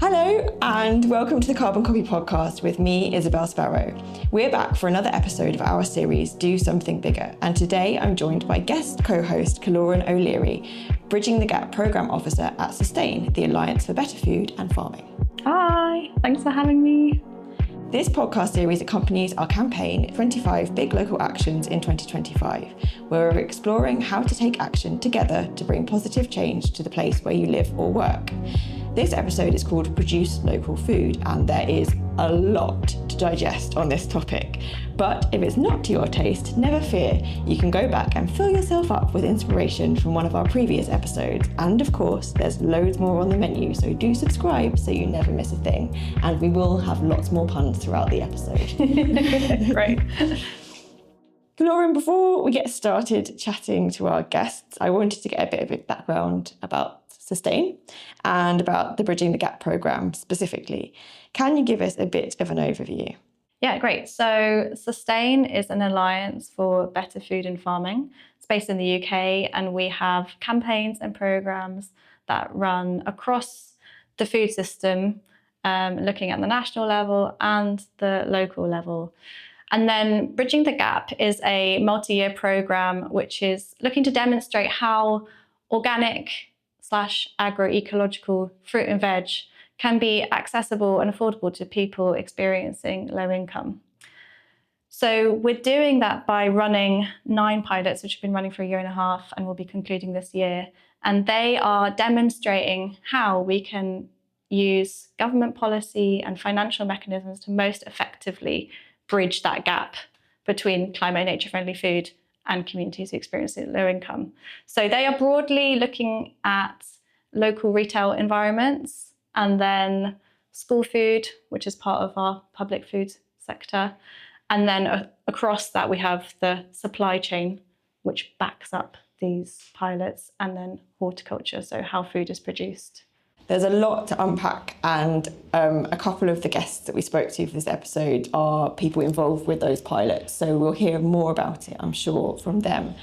Hello and welcome to the Carbon Copy podcast with me, Isabelle Sparrow. We're back for another episode of our series, Do Something Bigger, and today I'm joined by guest co-host Kiloran O'Leary, Bridging the Gap Programme Officer at Sustain, the Alliance for Better Food and Farming. Hi, thanks for having me. This podcast series accompanies our campaign 25 Big Local Actions in 2025, where we're exploring how to take action together to bring positive change to the place where you live or work. This episode is called Produce Local Food, and there is a lot to digest on this topic. But if it's not to your taste, never fear. You can go back and fill yourself up with inspiration from one of our previous episodes. And of course, there's loads more on the menu, so do subscribe so you never miss a thing. And we will have lots more puns throughout the episode. Great. Kiloran, before we get started chatting to our guests, I wanted to get a bit of a background about Sustain and about the Bridging the Gap programme specifically. Can you give us a bit of an overview? Yeah, great. So Sustain is an alliance for better food and farming. It's based in the UK, and we have campaigns and programmes that run across the food system, looking at the national level and the local level. And then Bridging the Gap is a multi-year programme which is looking to demonstrate how organic / agroecological fruit and veg can be accessible and affordable to people experiencing low income. So we're doing that by running 9 pilots, which have been running for a year and a half and will be concluding this year. And they are demonstrating how we can use government policy and financial mechanisms to most effectively bridge that gap between climate and nature-friendly food and communities who experience low income. So they are broadly looking at local retail environments, and then school food, which is part of our public food sector. And then across that, we have the supply chain, which backs up these pilots, and then horticulture, so how food is produced. There's a lot to unpack, and a couple of the guests that we spoke to for this episode are people involved with those pilots, so we'll hear more about it, I'm sure, from them.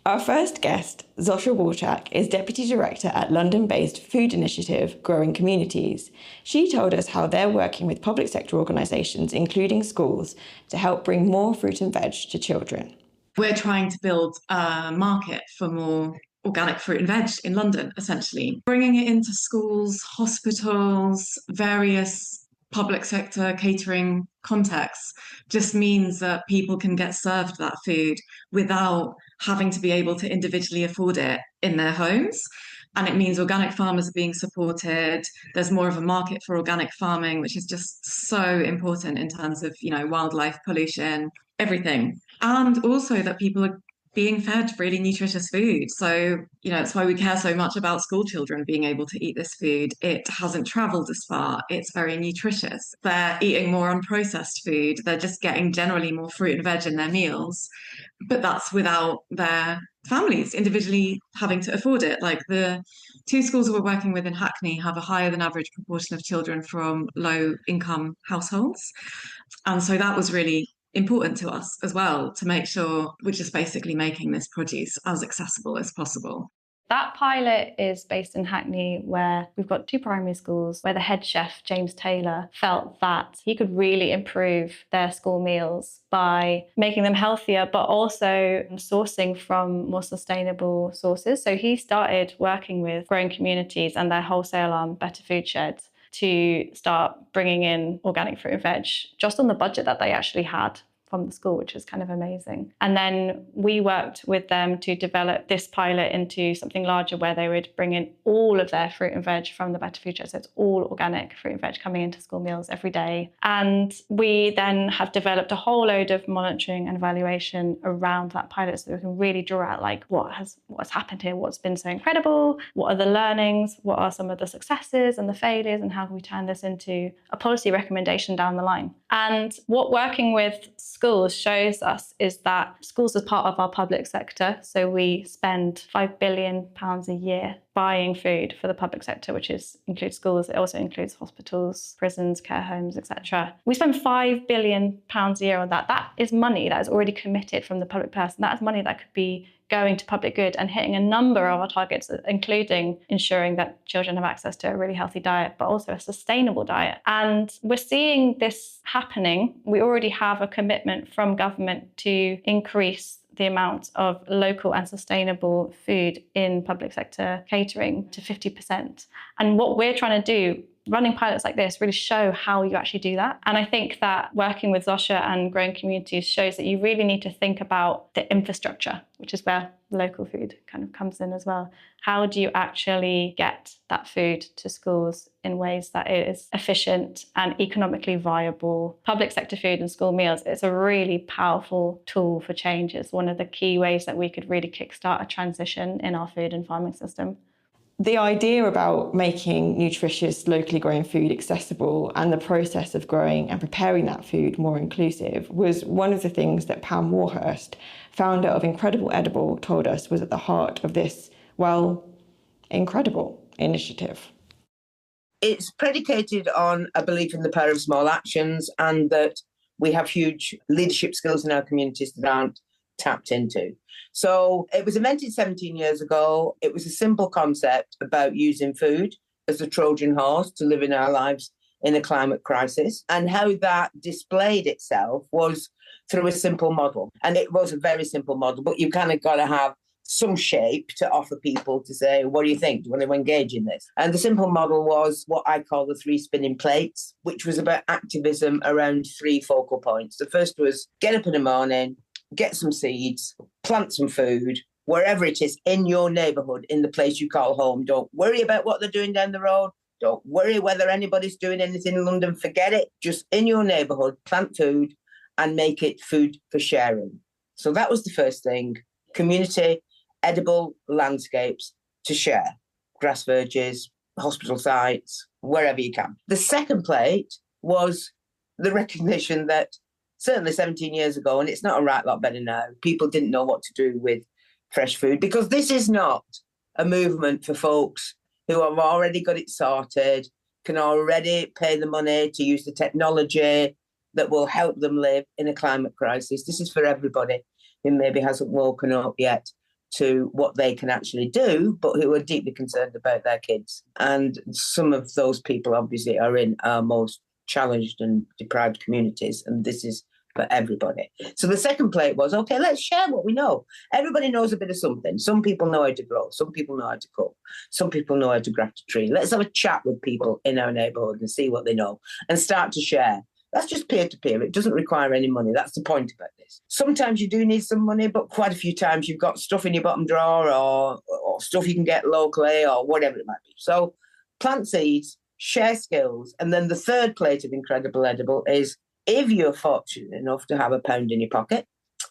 Our first guest, Zosha Walczak, is Deputy Director at London-based food initiative Growing Communities. She told us how they're working with public sector organisations, including schools, to help bring more fruit and veg to children. We're trying to build a market for more organic fruit and veg in London, essentially. Bringing it into schools, hospitals, various public sector catering contexts just means that people can get served that food without having to be able to individually afford it in their homes. And it means organic farmers are being supported. There's more of a market for organic farming, which is just so important in terms of, wildlife pollution, everything. And also that people are being fed really nutritious food. So, it's why we care so much about school children being able to eat this food. It hasn't travelled as far. It's very nutritious. They're eating more unprocessed food. They're just getting generally more fruit and veg in their meals. But that's without their families individually having to afford it. Like the 2 schools that we're working with in Hackney have a higher than average proportion of children from low income households. And so that was really important to us as well, to make sure we're just basically making this produce as accessible as possible. That pilot is based in Hackney, where we've got 2 primary schools, where the head chef, James Taylor, felt that he could really improve their school meals by making them healthier, but also sourcing from more sustainable sources. So he started working with Growing Communities and their wholesale arm, Better Food Sheds, to start bringing in organic fruit and veg just on the budget that they actually had from the school, which is kind of amazing. And then we worked with them to develop this pilot into something larger, where they would bring in all of their fruit and veg from the Better Food Sheds. So it's all organic fruit and veg coming into school meals every day. And we then have developed a whole load of monitoring and evaluation around that pilot, so we can really draw out what has happened here, what's been so incredible, what are the learnings, what are some of the successes and the failures, and how can we turn this into a policy recommendation down the line. And what working with schools shows us is that schools are part of our public sector. So we spend £5 billion a year buying food for the public sector, which includes schools. It also includes hospitals, prisons, care homes, etc. We spend £5 billion a year on that. That is money that is already committed from the public purse. And that is money that could be going to public good and hitting a number of our targets, including ensuring that children have access to a really healthy diet, but also a sustainable diet. And we're seeing this happening. We already have a commitment from government to increase the amount of local and sustainable food in public sector catering to 50%. And what we're trying to do, running pilots like this, really show how you actually do that. And I think that working with Zosha and growing communities shows that you really need to think about the infrastructure, which is where local food kind of comes in as well. How do you actually get that food to schools in ways that is efficient and economically viable? Public sector food and school meals, it's a really powerful tool for change. It's one of the key ways that we could really kickstart a transition in our food and farming system. The idea about making nutritious, locally grown food accessible and the process of growing and preparing that food more inclusive was one of the things that Pam Warhurst, founder of Incredible Edible, told us was at the heart of this, well, incredible initiative. It's predicated on a belief in the power of small actions and that we have huge leadership skills in our communities that aren't tapped into. So it was invented 17 years ago. It was a simple concept about using food as a Trojan horse to live in our lives in a climate crisis. And how that displayed itself was through a simple model. And it was a very simple model, but you kind of got to have some shape to offer people to say, what do you think? Do you want to engage in this? And the simple model was what I call the 3 spinning plates, which was about activism around 3 focal points. The first was get up in the morning, get some seeds, plant some food, wherever it is in your neighbourhood, in the place you call home. Don't worry about what they're doing down the road. Don't worry whether anybody's doing anything in London. Forget it. Just in your neighbourhood, plant food and make it food for sharing. So that was the first thing. Community, edible landscapes to share. Grass verges, hospital sites, wherever you can. The second plate was the recognition that certainly 17 years ago, and it's not a right lot better now, people didn't know what to do with fresh food, because this is not a movement for folks who have already got it sorted, can already pay the money to use the technology that will help them live in a climate crisis. This is for everybody who maybe hasn't woken up yet to what they can actually do, but who are deeply concerned about their kids. And some of those people obviously are in our most challenged and deprived communities, and this is for everybody. So the second plate was, okay, let's share what we know. Everybody knows a bit of something. Some people know how to grow. Some people know how to cook. Some people know how to graft a tree. Let's have a chat with people in our neighbourhood and see what they know and start to share. That's just peer-to-peer. It doesn't require any money. That's the point about this. Sometimes you do need some money, but quite a few times you've got stuff in your bottom drawer or stuff you can get locally or whatever it might be. So plant seeds, share skills. And then the third plate of Incredible Edible is, if you're fortunate enough to have £1 in your pocket,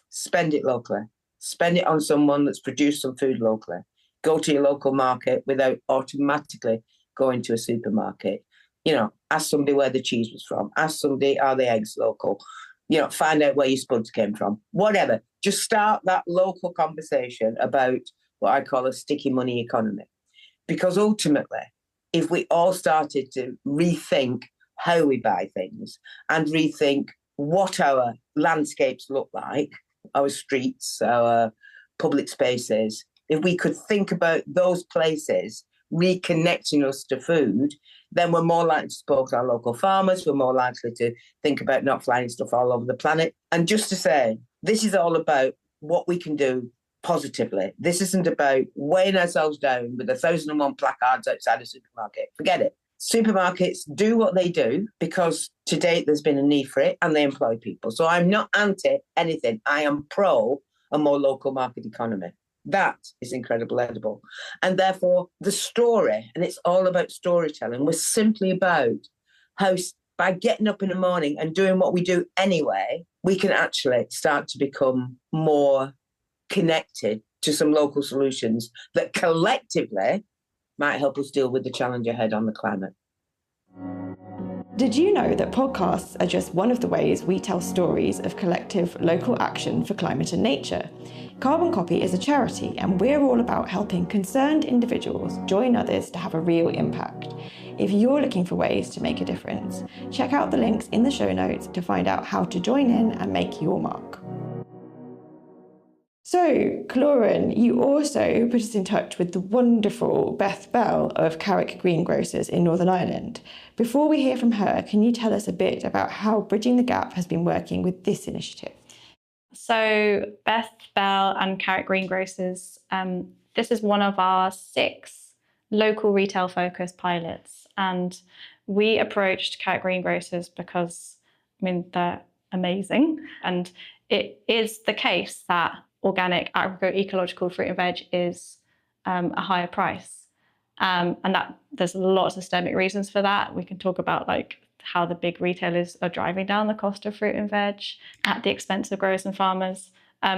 spend it locally. Spend it on someone that's produced some food locally. Go to your local market without automatically going to a supermarket. You know, ask somebody where the cheese was from. Ask somebody, are the eggs local? You know, find out where your spuds came from. Whatever. Just start that local conversation about what I call a sticky money economy. Because ultimately, if we all started to rethink how we buy things and rethink what our landscapes look like, our streets, our public spaces, if we could think about those places reconnecting us to food, then we're more likely to support our local farmers, we're more likely to think about not flying stuff all over the planet. And just to say, this is all about what we can do positively. This isn't about weighing ourselves down with 1,001 placards outside a supermarket. Forget it. Supermarkets do what they do because to date there's been a need for it and they employ people. So I'm not anti anything. I am pro a more local market economy. That is Incredible Edible. And therefore the story, and it's all about storytelling, was simply about how by getting up in the morning and doing what we do anyway, we can actually start to become more connected to some local solutions that collectively might help us deal with the challenge ahead on the climate. Did you know that podcasts are just one of the ways we tell stories of collective local action for climate and nature? Carbon Copy is a charity, and we're all about helping concerned individuals join others to have a real impact. If you're looking for ways to make a difference, check out the links in the show notes to find out how to join in and make your mark. So, Kiloran, you also put us in touch with the wonderful Beth Bell of Carrick Greengrocers in Northern Ireland. Before we hear from her, can you tell us a bit about how Bridging the Gap has been working with this initiative? So, Beth Bell and Carrick Greengrocers, this is one of our 6 local retail-focused pilots. And we approached Carrick Greengrocers because, they're amazing. And it is the case that organic, agroecological fruit and veg is a higher price. And that there's lots of systemic reasons for that. We can talk about how the big retailers are driving down the cost of fruit and veg at the expense of growers and farmers.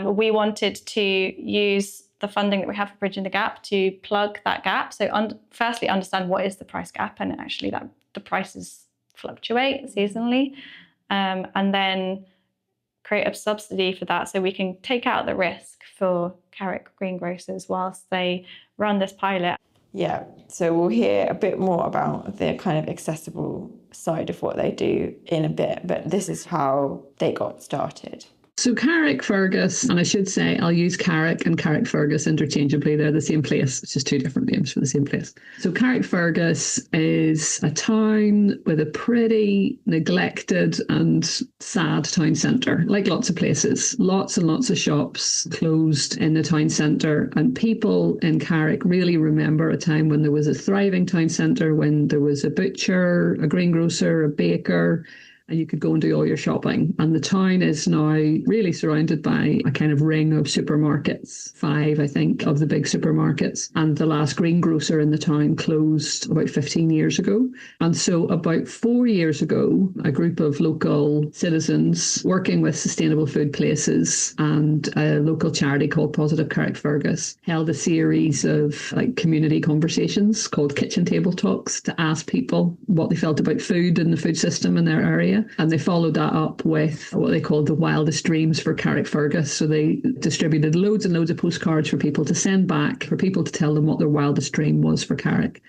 We wanted to use the funding that we have for Bridging the Gap to plug that gap. So firstly, understand what is the price gap, and actually that the prices fluctuate seasonally. And then create a subsidy for that so we can take out the risk for Carrick Greengrocers whilst they run this pilot. Yeah, so we'll hear a bit more about the kind of accessible side of what they do in a bit, but this is how they got started. So Carrickfergus, and I should say I'll use Carrick and Carrickfergus interchangeably. They're the same place. It's just 2 different names for the same place. So Carrickfergus is a town with a pretty neglected and sad town centre, like lots of places. Lots and lots of shops closed in the town centre, and people in Carrick really remember a time when there was a thriving town centre, when there was a butcher, a greengrocer, a baker, and you could go and do all your shopping. And the town is now really surrounded by a kind of ring of supermarkets, 5, I think, of the big supermarkets. And the last greengrocer in the town closed about 15 years ago. And so about 4 years ago, a group of local citizens working with Sustainable Food Places and a local charity called Positive Carrickfergus held a series of community conversations called Kitchen Table Talks to ask people what they felt about food and the food system in their area. And they followed that up with what they called the wildest dreams for Carrickfergus. So they distributed loads and loads of postcards for people to send back, for people to tell them what their wildest dream was for Carrick.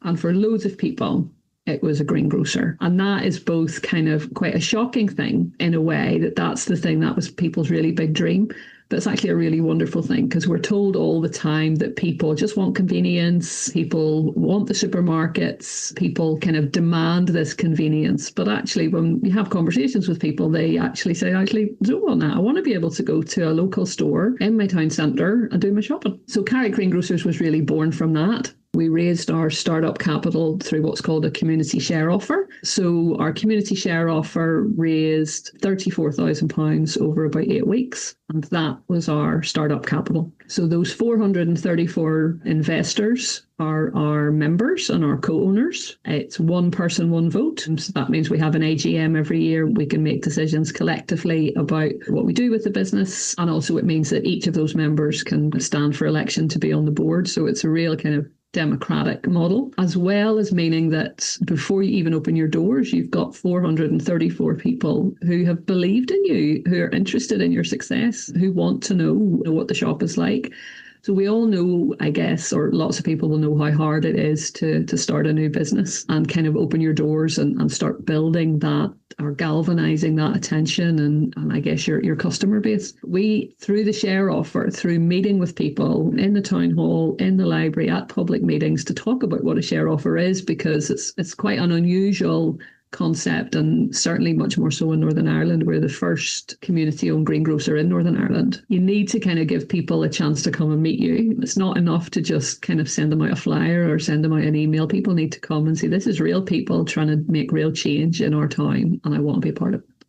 And for loads of people, it was a greengrocer. And that is both kind of quite a shocking thing in a way, that's the thing that was people's really big dream. But it's actually a really wonderful thing, because we're told all the time that people just want convenience, people want the supermarkets, people kind of demand this convenience. But actually, when you have conversations with people, they actually say, I don't want that. I want to be able to go to a local store in my town centre and do my shopping. So Carrick Greengrocers was really born from that. We raised our startup capital through what's called a community share offer. So our community share offer raised £34,000 over about 8 weeks. And that was our startup capital. So those 434 investors are our members and our co-owners. It's 1 person, 1 vote. So that means we have an AGM every year. We can make decisions collectively about what we do with the business. And also it means that each of those members can stand for election to be on the board. So it's a real kind of democratic model, as well as meaning that before you even open your doors, you've got 434 people who have believed in you, who are interested in your success, who want to know what the shop is like. So we all know, I guess, or lots of people will know how hard it is to start a new business and kind of open your doors and start building that or galvanizing that attention and I guess your customer base. We, through the share offer, through meeting with people in the town hall, in the library, at public meetings to talk about what a share offer is, because it's quite an unusual concept, and certainly much more so in Northern Ireland. We're the first community-owned greengrocer in Northern Ireland. You need to kind of give people a chance to come and meet you. It's not enough to just kind of send them out a flyer or send them out an email. People need to come and say, this is real people trying to make real change in our town, and I want to be a part of it.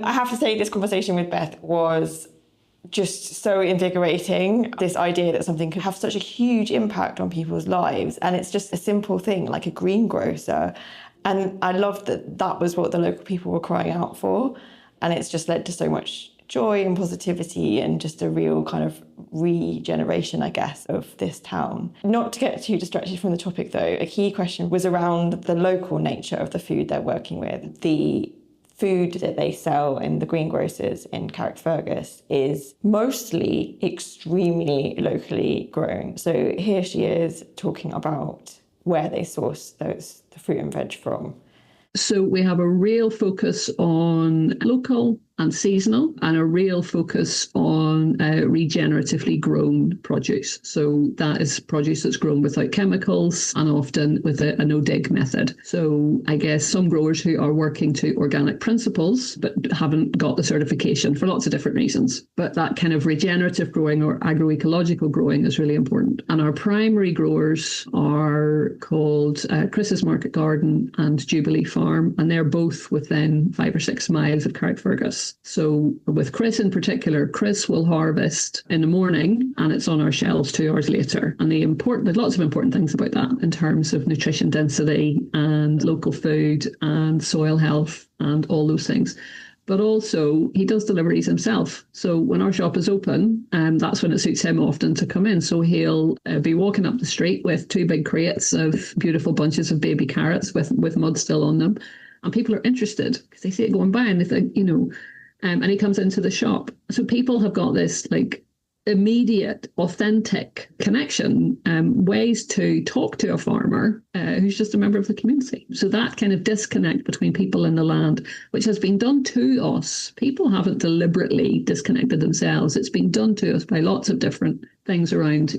I have to say, this conversation with Beth was just so invigorating. This idea that something could have such a huge impact on people's lives, and it's just a simple thing like a greengrocer. And I loved that was what the local people were crying out for. And it's just led to so much joy and positivity and just a real kind of regeneration, I guess, of this town. Not to get too distracted from the topic, though, a key question was around the local nature of the food they're working with, the food that they sell in the greengrocers in Carrickfergus is mostly extremely locally grown. So here she is talking about where they source the fruit and veg from. So we have a real focus on local and seasonal, and a real focus on regeneratively grown produce. So that is produce that's grown without chemicals and often with a no-dig method. So I guess some growers who are working to organic principles but haven't got the certification for lots of different reasons. But that kind of regenerative growing or agroecological growing is really important. And our primary growers are called Chris's Market Garden and Jubilee Farm, and they're both within 5 or 6 miles of Carrickfergus. So with Chris in particular, Chris will harvest in the morning and it's on our shelves 2 hours later. And there's lots of important things about that in terms of nutrition density and local food and soil health and all those things. But also he does deliveries himself. So when our shop is open, that's when it suits him often to come in. So he'll be walking up the street with 2 big crates of beautiful bunches of baby carrots with mud still on them. And people are interested because they see it going by and they think, and he comes into the shop. So people have got this like immediate, authentic connection, ways to talk to a farmer who's just a member of the community. So that kind of disconnect between people and the land, which has been done to us. People haven't deliberately disconnected themselves. It's been done to us by lots of different things around,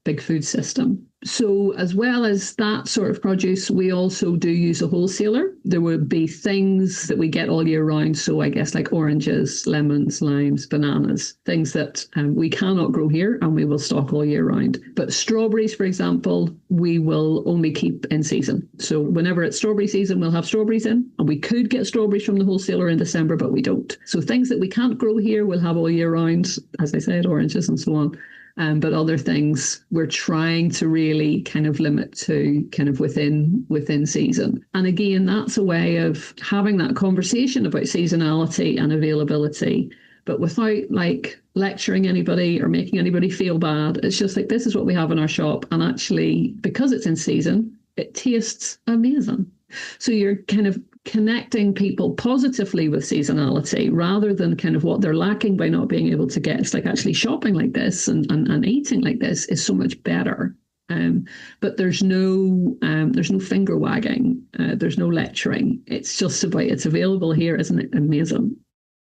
big food system. So as well as that sort of produce, we also do use a wholesaler. There would be things that we get all year round. So I guess like oranges, lemons, limes, bananas, things that we cannot grow here and we will stock all year round. But strawberries, for example, we will only keep in season. So whenever it's strawberry season, we'll have strawberries in, and we could get strawberries from the wholesaler in December, but we don't. So things that we can't grow here, we'll have all year round, as I said, oranges and so on. But other things we're trying to really kind of limit to kind of within season. And again, that's a way of having that conversation about seasonality and availability, but without like lecturing anybody or making anybody feel bad. It's just like, this is what we have in our shop. And actually, because it's in season, it tastes amazing. So you're kind of connecting people positively with seasonality rather than kind of what they're lacking by not being able to get. It's like actually shopping like this and eating like this is so much better. But there's no finger wagging. There's no lecturing. It's just about, it's available here. Isn't it amazing?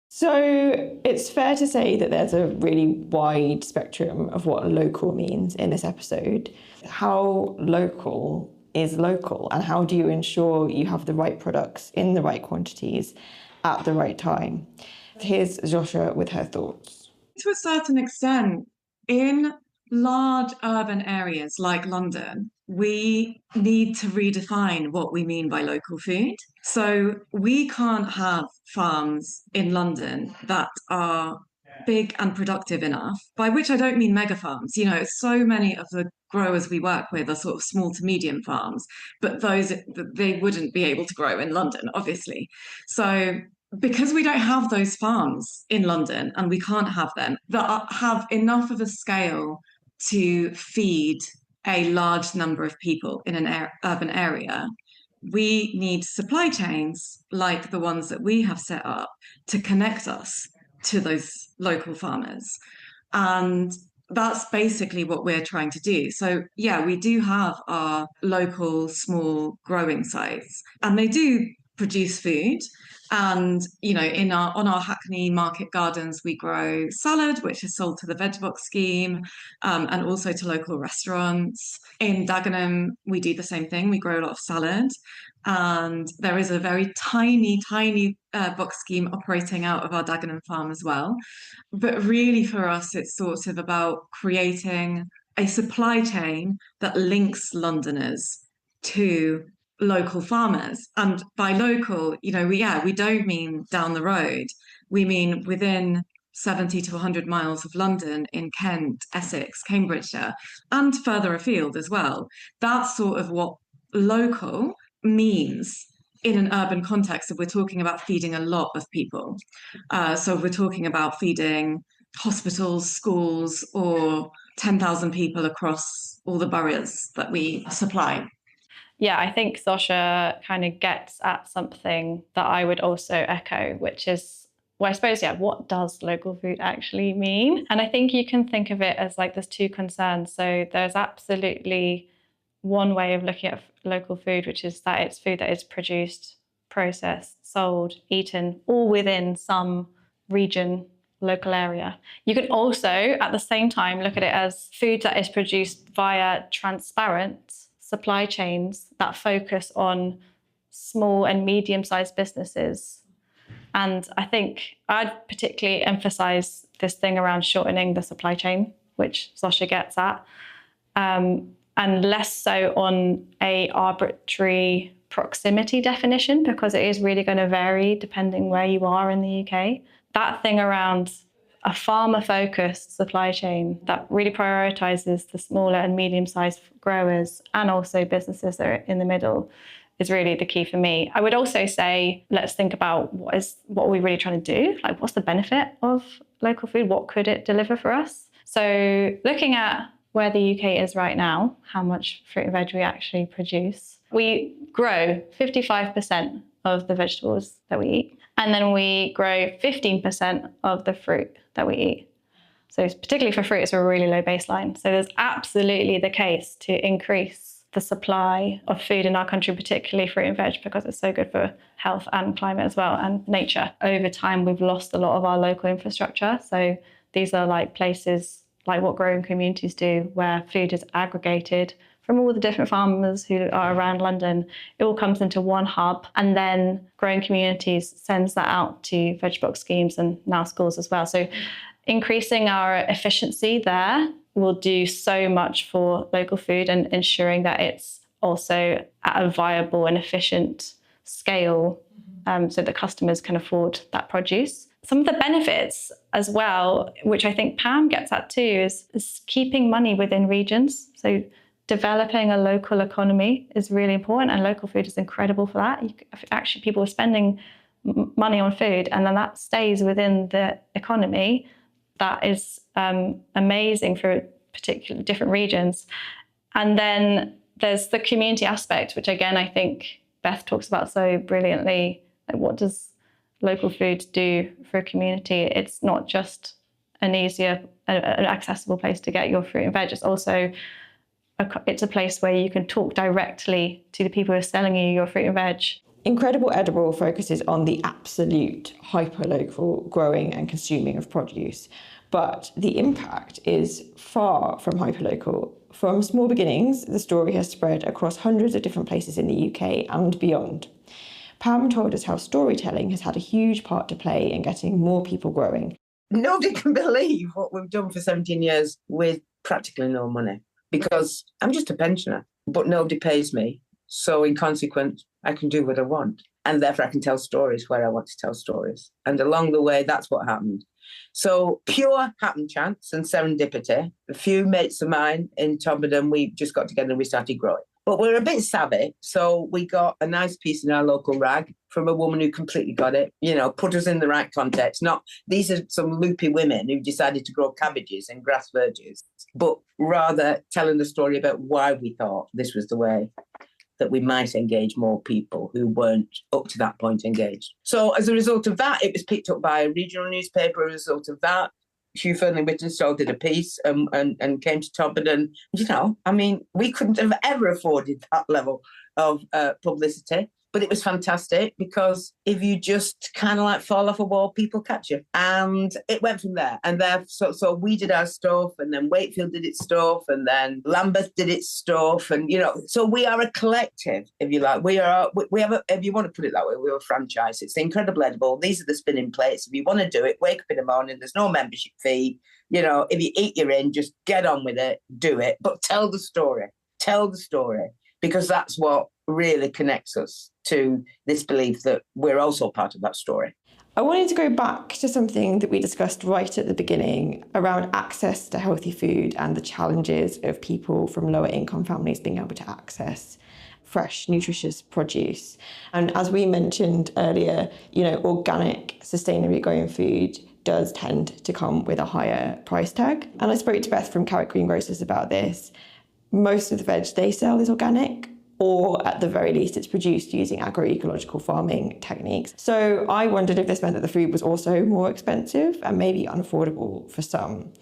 So it's fair to say that there's a really wide spectrum of what local means in this episode. How local is local, and how do you ensure you have the right products in the right quantities at the right time? Here's Joshua with her thoughts. To a certain extent, in large urban areas like London, we need to redefine what we mean by local food. So we can't have farms in London that are big and productive enough, by which I don't mean mega farms. So many of the growers we work with are sort of small to medium farms, but they wouldn't be able to grow in London, obviously. So because we don't have those farms in London, and we can't have them that have enough of a scale to feed a large number of people in an urban area, we need supply chains like the ones that we have set up to connect us to those local farmers. And that's basically what we're trying to do. So yeah, we do have our local small growing sites, and they do produce food. And on our Hackney market gardens, we grow salad, which is sold to the veg box scheme, and also to local restaurants. In Dagenham, we do the same thing. We grow a lot of salad, and there is a very tiny box scheme operating out of our Dagenham farm as well. But really for us, it's sort of about creating a supply chain that links Londoners to local farmers. And by local, we don't mean down the road. We mean within 70 to 100 miles of London, in Kent, Essex, Cambridgeshire, and further afield as well. That's sort of what local means in an urban context if we're talking about feeding a lot of people. So if we're talking about feeding hospitals, schools, or 10,000 people across all the boroughs that we supply. Yeah, I think Sasha kind of gets at something that I would also echo, which is, well, I suppose, yeah, what does local food actually mean? And I think you can think of it as like there's two concerns. So there's absolutely one way of looking at local food, which is that it's food that is produced, processed, sold, eaten, all within some region, local area. You can also, at the same time, look at it as food that is produced via transparent supply chains that focus on small and medium-sized businesses. And I think I'd particularly emphasize this thing around shortening the supply chain, which Sasha gets at, and less so on a arbitrary proximity definition, because it is really going to vary depending where you are in the UK. That thing around a farmer-focused supply chain that really prioritizes the smaller and medium-sized growers and also businesses that are in the middle is really the key for me. I would also say, let's think about what are we really trying to do? Like, what's the benefit of local food? What could it deliver for us? So looking at where the UK is right now, how much fruit and veg we actually produce, we grow 55% of the vegetables that we eat. And then we grow 15% of the fruit that we eat. So particularly for fruit, it's a really low baseline. So there's absolutely the case to increase the supply of food in our country, particularly fruit and veg, because it's so good for health and climate as well, and nature. Over time, we've lost a lot of our local infrastructure. So these are like places like what growing communities do, where food is aggregated from all the different farmers who are around London. It all comes into one hub, and then growing communities sends that out to veg box schemes and now schools as well. So increasing our efficiency there will do so much for local food and ensuring that it's also at a viable and efficient scale, so that customers can afford that produce. Some of the benefits as well, which I think Pam gets at too, is keeping money within regions. So developing a local economy is really important, and local food is incredible for that. Actually, people are spending money on food, and then that stays within the economy. That is amazing for particular different regions. And then there's the community aspect, which again, I think Beth talks about so brilliantly. Like, what does local food do for a community? It's not just an easier, an accessible place to get your fruit and veg. It's also it's a place where you can talk directly to the people who are selling you your fruit and veg. Incredible Edible focuses on the absolute hyper-local growing and consuming of produce, but the impact is far from hyper-local. From small beginnings, the story has spread across hundreds of different places in the UK and beyond. Pam told us how storytelling has had a huge part to play in getting more people growing. Nobody can believe what we've done for 17 years with practically no money, because I'm just a pensioner, but nobody pays me. So in consequence, I can do what I want. And therefore I can tell stories where I want to tell stories. And along the way, that's what happened. So pure happen chance and serendipity. A few mates of mine in Tobberden, we just got together and we started growing. But we're a bit savvy, so we got a nice piece in our local rag from a woman who completely got it, put us in the right context. These are some loopy women who decided to grow cabbages and grass verges, but rather telling the story about why we thought this was the way that we might engage more people who weren't up to that point engaged. So as a result of that, it was picked up by a regional newspaper. As a result of that, Hugh Fernley-Whittenstall did a piece and came to Tobberden. We couldn't have ever afforded that level of publicity. But it was fantastic, because if you just kind of like fall off a wall, people catch you. And it went from there. And so we did our stuff, and then Wakefield did its stuff, and then Lambeth did its stuff. And, so we are a collective, if you like. We have if you want to put it that way, we're a franchise. It's the Incredible Edible. These are the spinning plates. If you want to do it, wake up in the morning. There's no membership fee. If you eat, you're in. Just get on with it. Do it. But tell the story. Tell the story. Because that's what really connects us to this belief that we're also part of that story. I wanted to go back to something that we discussed right at the beginning around access to healthy food and the challenges of people from lower income families being able to access fresh, nutritious produce. And as we mentioned earlier, organic, sustainably grown food does tend to come with a higher price tag. And I spoke to Beth from Carrick Greengrocers about this. Most of the veg they sell is organic, or at the very least it's produced using agroecological farming techniques. So I wondered if this meant that the food was also more expensive and maybe unaffordable for some.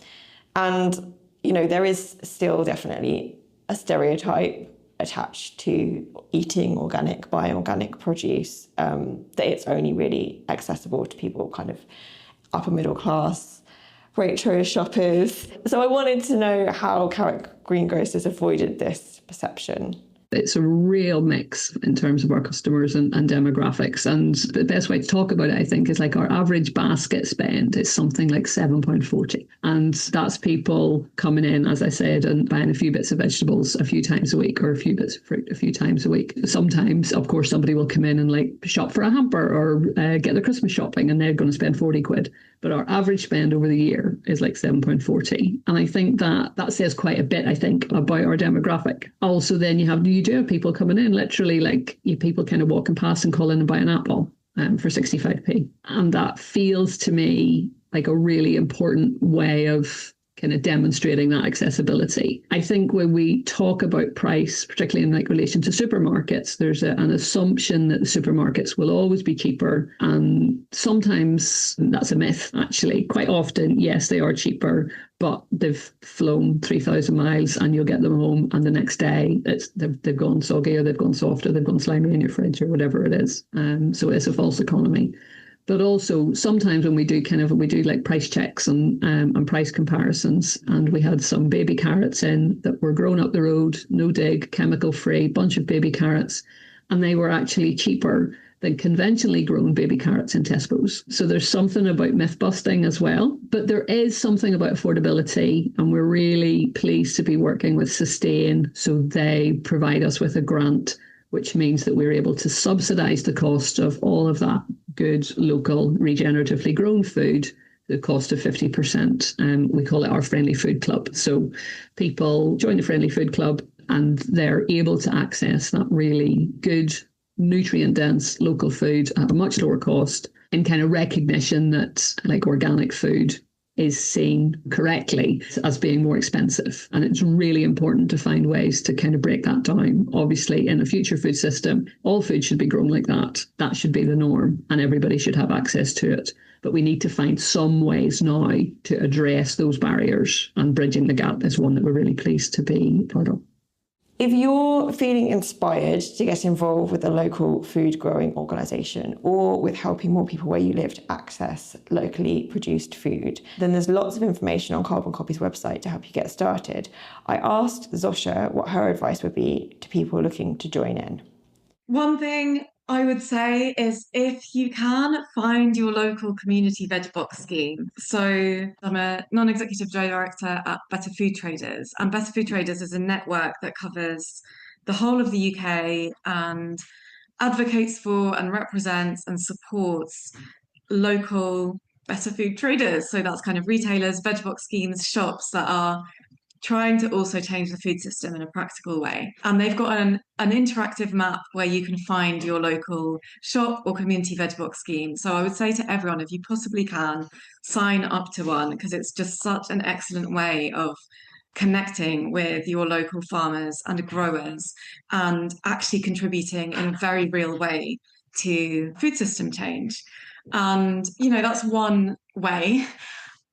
And, you know, there is still definitely a stereotype attached to eating organic, buying organic produce, that it's only really accessible to people kind of upper middle class, Waitrose shoppers. So I wanted to know how Carrick greengrocers avoided this perception. It's a real mix in terms of our customers and demographics. And the best way to talk about it, I think, is like our average basket spend is something like £7.40. And that's people coming in, as I said, and buying a few bits of vegetables a few times a week, or a few bits of fruit a few times a week. Sometimes, of course, somebody will come in and like shop for a hamper or get their Christmas shopping, and they're going to spend 40 quid. But our average spend over the year is like £7.40. And I think that says quite a bit, I think, about our demographic. Also, then you do have people coming in, literally like people kind of walking past and calling and buy an apple for 65p. And that feels to me like a really important way of kind of demonstrating that accessibility. I think when we talk about price, particularly in like relation to supermarkets, there's an assumption that the supermarkets will always be cheaper. And sometimes that's a myth, actually. Quite often, yes, they are cheaper, but they've flown 3,000 miles and you'll get them home, and the next day they've gone soggy, or they've gone soft, or they've gone slimy in your fridge, or whatever it is. So it's a false economy. But also sometimes when we do like price checks and price comparisons, and we had some baby carrots in that were grown up the road, no dig, chemical free, bunch of baby carrots, and they were actually cheaper than conventionally grown baby carrots in Tesco's. So there's something about myth busting as well. But there is something about affordability, and we're really pleased to be working with Sustain. So they provide us with a grant, which means that we're able to subsidise the cost of all of that good, local, regeneratively grown food, the cost of 50%. We call it our Friendly Food Club. So people join the Friendly Food Club and they're able to access that really good, nutrient-dense local food at a much lower cost, in kind of recognition that like organic food is seen correctly as being more expensive. And it's really important to find ways to kind of break that down. Obviously, in a future food system, all food should be grown like that. That should be the norm, and everybody should have access to it. But we need to find some ways now to address those barriers, and bridging the gap is one that we're really pleased to be part of. If you're feeling inspired to get involved with a local food growing organisation, or with helping more people where you live to access locally produced food, then there's lots of information on Carbon Copy's website to help you get started. I asked Zosha what her advice would be to people looking to join in. One thing I would say is, if you can, find your local community veg box scheme. So I'm a non-executive director at Better Food Traders, and Better Food Traders is a network that covers the whole of the UK and advocates for and represents and supports local better food traders. So that's kind of retailers, veg box schemes, shops that are trying to also change the food system in a practical way. And they've got an interactive map where you can find your local shop or community veg box scheme. So I would say to everyone, if you possibly can, sign up to one, because it's just such an excellent way of connecting with your local farmers and growers, and actually contributing in a very real way to food system change. And, you know, that's one way.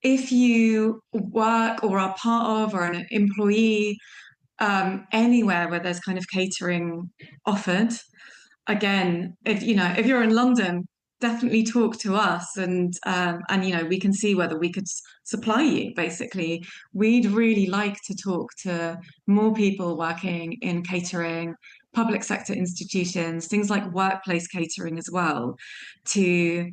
If you work or are part of, or an employee anywhere where there's kind of catering offered, again, if you're in London, definitely talk to us, and we can see whether we could supply you. Basically, we'd really like to talk to more people working in catering, public sector institutions, things like workplace catering as well, to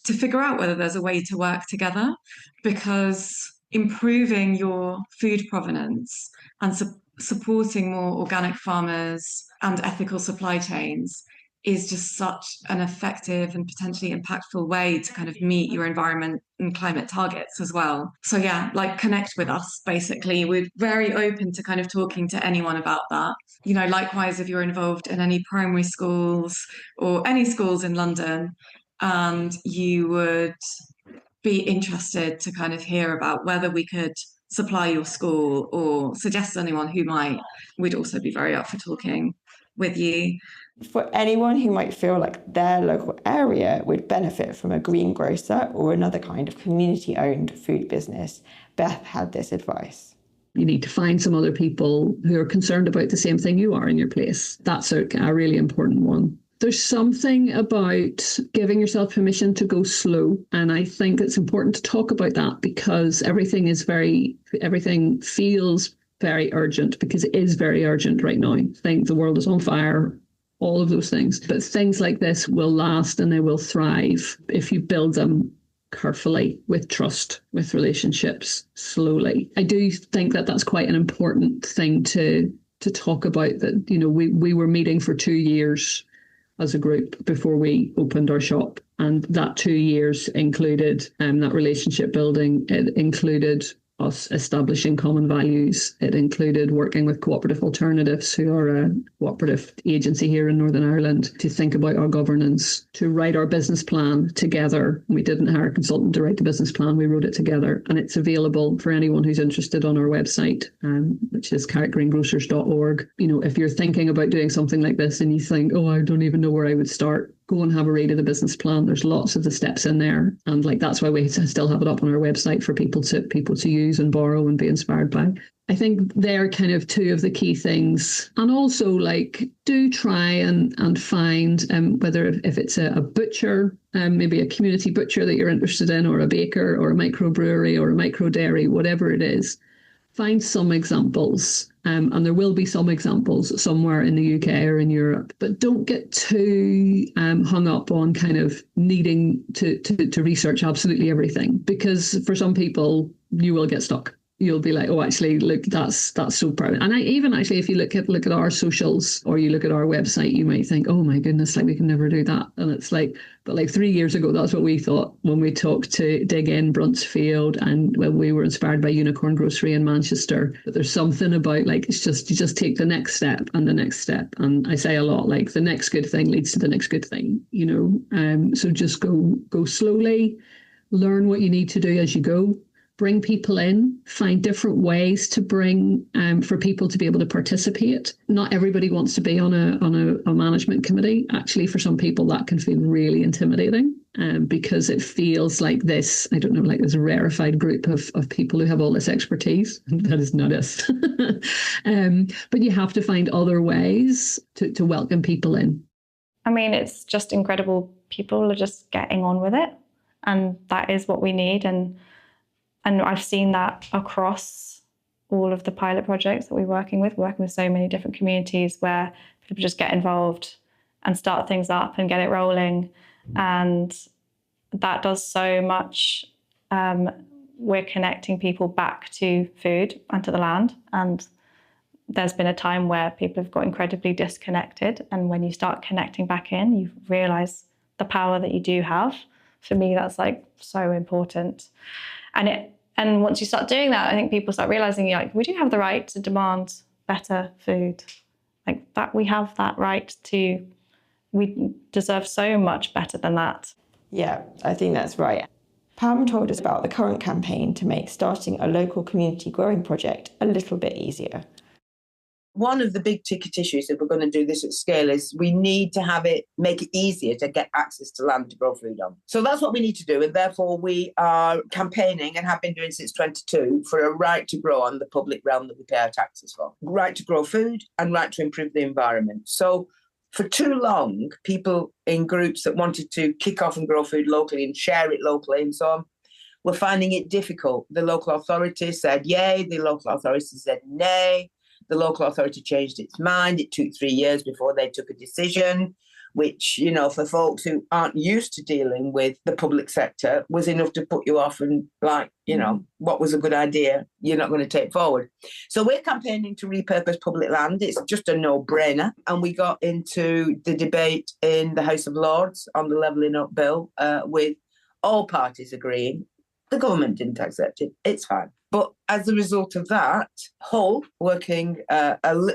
figure out whether there's a way to work together, because improving your food provenance and supporting more organic farmers and ethical supply chains is just such an effective and potentially impactful way to kind of meet your environment and climate targets as well. So yeah, like, connect with us, basically. We're very open to kind of talking to anyone about that. You know, likewise, if you're involved in any primary schools or any schools in London, and you would be interested to kind of hear about whether we could supply your school or suggest anyone who might, we'd also be very up for talking. with you. For anyone who might feel like their local area would benefit from a greengrocer or another kind of community-owned food business, Beth had this advice. You need to find some other people who are concerned about the same thing you are in your place. That's a really important one. There's something about giving yourself permission to go slow. And I think it's important to talk about that because everything feels very urgent, because it is very urgent right now. I think the world is on fire, all of those things. But things like this will last and they will thrive if you build them carefully, with trust, with relationships, slowly. I do think that that's quite an important thing to talk about, that, you know, we were meeting for 2 years as a group before we opened our shop. And that 2 years included that relationship building. It included us establishing common values. It included working with Cooperative Alternatives, who are a cooperative agency here in Northern Ireland, to think about our governance, to write our business plan together. We didn't hire a consultant to write the business plan, we wrote it together. And it's available for anyone who's interested on our website, which is carrickgreengrocers.org. You know, if you're thinking about doing something like this and you think, oh, I don't even know where I would start, go and have a read of the business plan. There's lots of the steps in there. And that's why we still have it up on our website for people to use and borrow and be inspired by. I think they're kind of two of the key things. And also, do try and find, whether if it's a butcher, maybe a community butcher that you're interested in, or a baker, or a microbrewery, or a micro dairy, whatever it is, find some examples. And there will be some examples somewhere in the UK or in Europe, but don't get too hung up on kind of needing to research absolutely everything, because for some people you will get stuck. You'll be like, oh, actually, look, that's so proud. And if you look at our socials or you look at our website, you might think, oh my goodness, we can never do that. And it's but 3 years ago, that's what we thought when we talked to Dig In Bruntsfield, and when we were inspired by Unicorn Grocery in Manchester. But there's something about it's just, you just take the next step and the next step. And I say a lot, the next good thing leads to the next good thing, you know. So just go slowly, learn what you need to do as you go. Bring people in, find different ways to bring for people to be able to participate. Not everybody wants to be on a management committee. Actually, for some people, that can feel really intimidating because it feels like this, I don't know, this rarefied group of people who have all this expertise. That is not us. But you have to find other ways to welcome people in. I mean, it's just incredible. People are just getting on with it. And that is what we need. And I've seen that across all of the pilot projects that we're working with so many different communities where people just get involved and start things up and get it rolling. And that does so much. We're connecting people back to food and to the land. And there's been a time where people have got incredibly disconnected. And when you start connecting back in, you realise the power that you do have. For me, that's so important. And once you start doing that, I think people start realising, we do have the right to demand better food. That we have that right to, we deserve so much better than that. Yeah, I think that's right. Pam told us about the current campaign to make starting a local community growing project a little bit easier. One of the big ticket issues, if we're going to do this at scale, is we need to make it easier to get access to land to grow food on. So that's what we need to do. And therefore, we are campaigning, and have been doing since 22, for a right to grow on the public realm that we pay our taxes for. Right to grow food and right to improve the environment. So for too long, people in groups that wanted to kick off and grow food locally and share it locally and so on, were finding it difficult. The local authority said yay, the local authority said nay. The local authority changed its mind. It took 3 years before they took a decision, which, for folks who aren't used to dealing with the public sector, was enough to put you off and what was a good idea, you're not going to take forward. So we're campaigning to repurpose public land. It's just a no-brainer. And we got into the debate in the House of Lords on the Levelling Up Bill with all parties agreeing. The government didn't accept it. It's fine. But as a result of that, Hull, working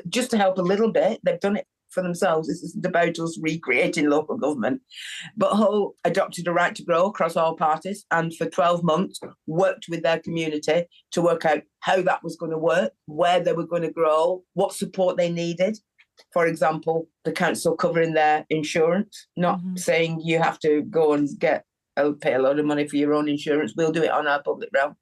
just to help a little bit, they've done it for themselves. This isn't about us recreating local government. But Hull adopted a right to grow across all parties, and for 12 months worked with their community to work out how that was going to work, where they were going to grow, what support they needed. For example, the council covering their insurance, not saying you have to go and pay a load of money for your own insurance. We'll do it on our public realm,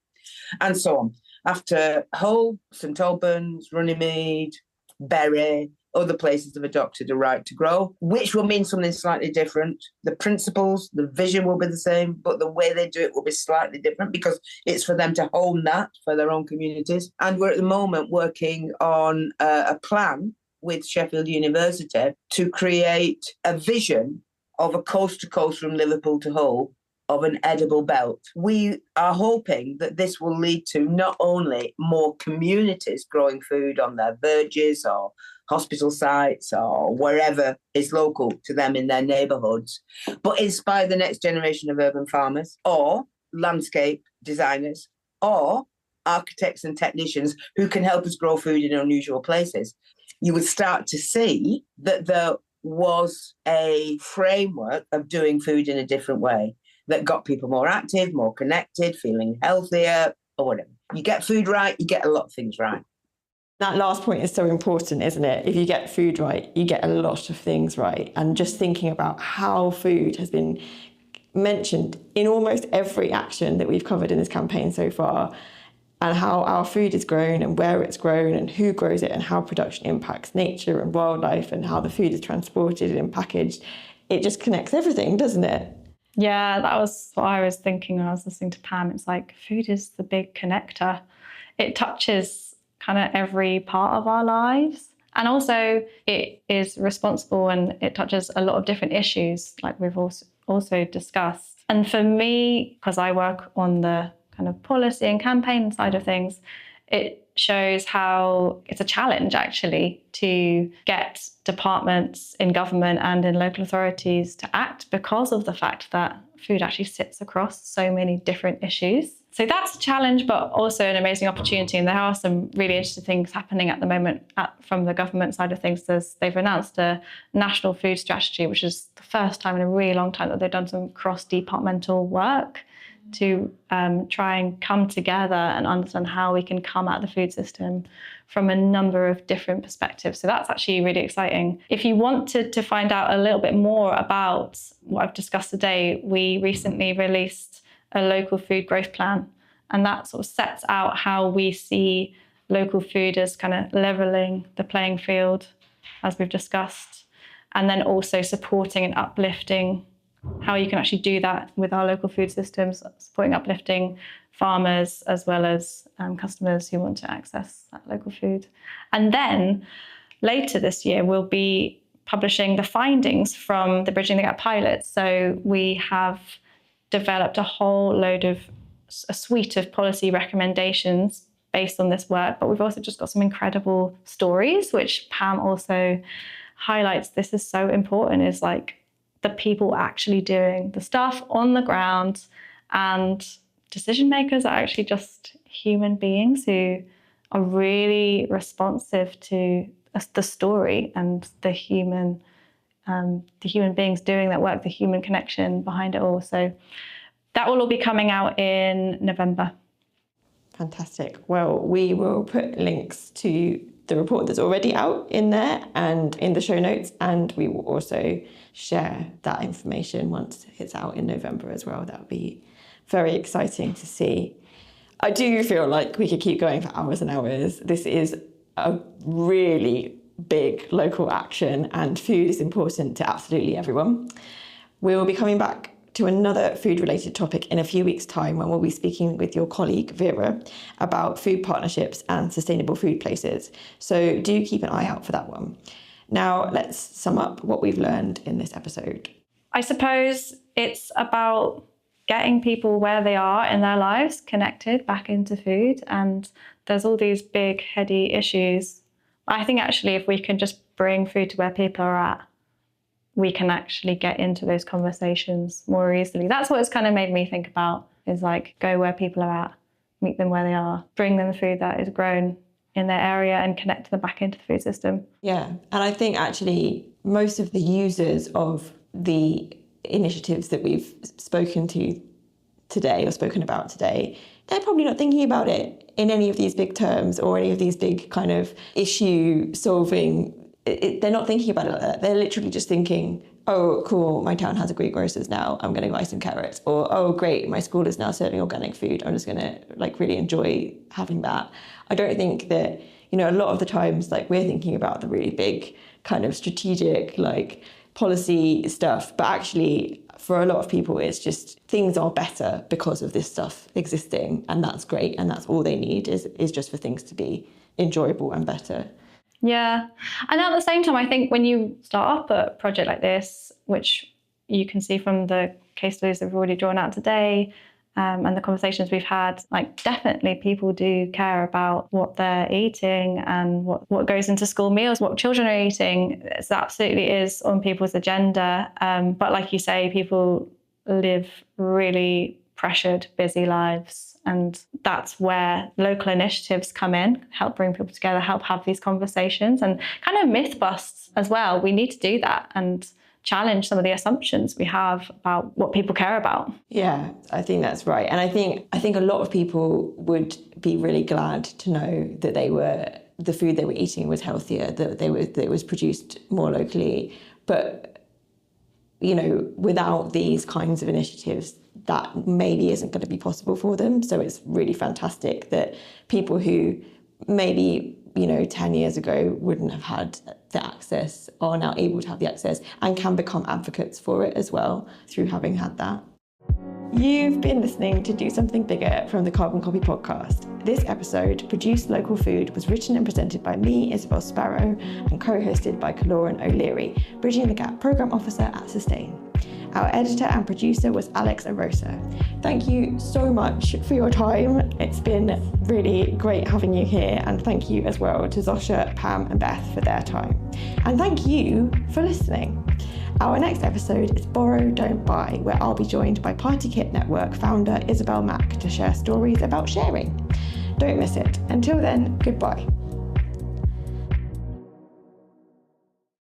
and so on. After Hull, St Albans, Runnymede, Bury, other places have adopted a right to grow, which will mean something slightly different. The principles, the vision will be the same, but the way they do it will be slightly different because it's for them to hone that for their own communities. And we're at the moment working on a plan with Sheffield University to create a vision of a coast to coast from Liverpool to Hull of an edible belt. We are hoping that this will lead to not only more communities growing food on their verges or hospital sites or wherever is local to them in their neighbourhoods, but inspire the next generation of urban farmers or landscape designers or architects and technicians who can help us grow food in unusual places. You would start to see that there was a framework of doing food in a different way that got people more active, more connected, feeling healthier, or whatever. You get food right, you get a lot of things right. That last point is so important, isn't it? If you get food right, you get a lot of things right. And just thinking about how food has been mentioned in almost every action that we've covered in this campaign so far, and how our food is grown and where it's grown and who grows it and how production impacts nature and wildlife and how the food is transported and packaged. It just connects everything, doesn't it? Yeah, that was what I was thinking when I was listening to Pam. It's like food is the big connector. It touches kind of every part of our lives. And also it is responsible and it touches a lot of different issues like we've also discussed. And for me, because I work on the kind of policy and campaign side of things, it shows how it's a challenge actually to get departments in government and in local authorities to act because of the fact that food actually sits across so many different issues. So that's a challenge, but also an amazing opportunity. And there are some really interesting things happening at the moment from the government side of things. They've announced a national food strategy, which is the first time in a really long time that they've done some cross-departmental work to try and come together and understand how we can come at the food system from a number of different perspectives. So that's actually really exciting. If you wanted to find out a little bit more about what I've discussed today, we recently released a local food growth plan, and that sort of sets out how we see local food as kind of levelling the playing field, as we've discussed, and then also supporting and uplifting how you can actually do that with our local food systems, supporting, uplifting farmers as well as customers who want to access that local food. And then later this year, we'll be publishing the findings from the Bridging the Gap pilot. So we have developed a suite of policy recommendations based on this work, but we've also just got some incredible stories, which Pam also highlights. This is so important, is like the people actually doing the stuff on the ground, and decision makers are actually just human beings who are really responsive to the story and the human beings doing that work, the human connection behind it all. So that will all be coming out in November. Fantastic. Well, we will put links to the report that's already out in there and in the show notes, and we will also share that information once it's out in November as well. That would be very exciting to see. I do feel like we could keep going for hours and hours. This is a really big local action, and food is important to absolutely everyone. We will be coming back to another food-related topic in a few weeks' time when we'll be speaking with your colleague Vera about food partnerships and sustainable food places. So do keep an eye out for that one. Now let's sum up what we've learned in this episode. I suppose it's about getting people where they are in their lives, connected back into food. And there's all these big, heady issues. I think actually if we can just bring food to where people are at, we can actually get into those conversations more easily. That's what it's kind of made me think about, is like, go where people are at, meet them where they are, bring them the food that is grown in their area and connect them back into the food system. Yeah, and I think actually most of the users of the initiatives that we've spoken about today, they're probably not thinking about it in any of these big terms or any of these big kind of issue solving they're not thinking about it like that. They're literally just thinking, oh, cool, my town has a greengrocers now, I'm going to buy some carrots. Or, oh, great, my school is now serving organic food, I'm just going to like really enjoy having that. I don't think that, you know, a lot of the times like we're thinking about the really big kind of strategic like policy stuff, but actually for a lot of people it's just things are better because of this stuff existing, and that's great, and that's all they need is just for things to be enjoyable and better. Yeah. And at the same time, I think when you start up a project like this, which you can see from the case studies that we've already drawn out today, and the conversations we've had, like definitely people do care about what they're eating and what goes into school meals, what children are eating. It absolutely is on people's agenda. But like you say, people live really pressured, busy lives. And that's where local initiatives come in, help bring people together, help have these conversations and kind of myth busts as well. We need to do that and challenge some of the assumptions we have about what people care about. Yeah, I think that's right. And I think a lot of people would be really glad to know that the food they were eating was healthier, that it was produced more locally. But, you know, without these kinds of initiatives, that maybe isn't going to be possible for them. So it's really fantastic that people who maybe, you know, 10 years ago wouldn't have had the access are now able to have the access and can become advocates for it as well through having had that. You've been listening to Do Something Bigger from the Carbon Copy podcast. This episode, Produce Local Food, was written and presented by me, Isabelle Sparrow, and co-hosted by Kiloran O'Leary, Bridging the Gap Programme Officer at Sustain. Our editor and producer was Alex Arosa. Thank you so much for your time. It's been really great having you here, and thank you as well to Zosha, Pam and Beth for their time. And thank you for listening. Our next episode is Borrow, Don't Buy, where I'll be joined by Party Kit Network founder Isabelle Mack to share stories about sharing. Don't miss it. Until then, goodbye.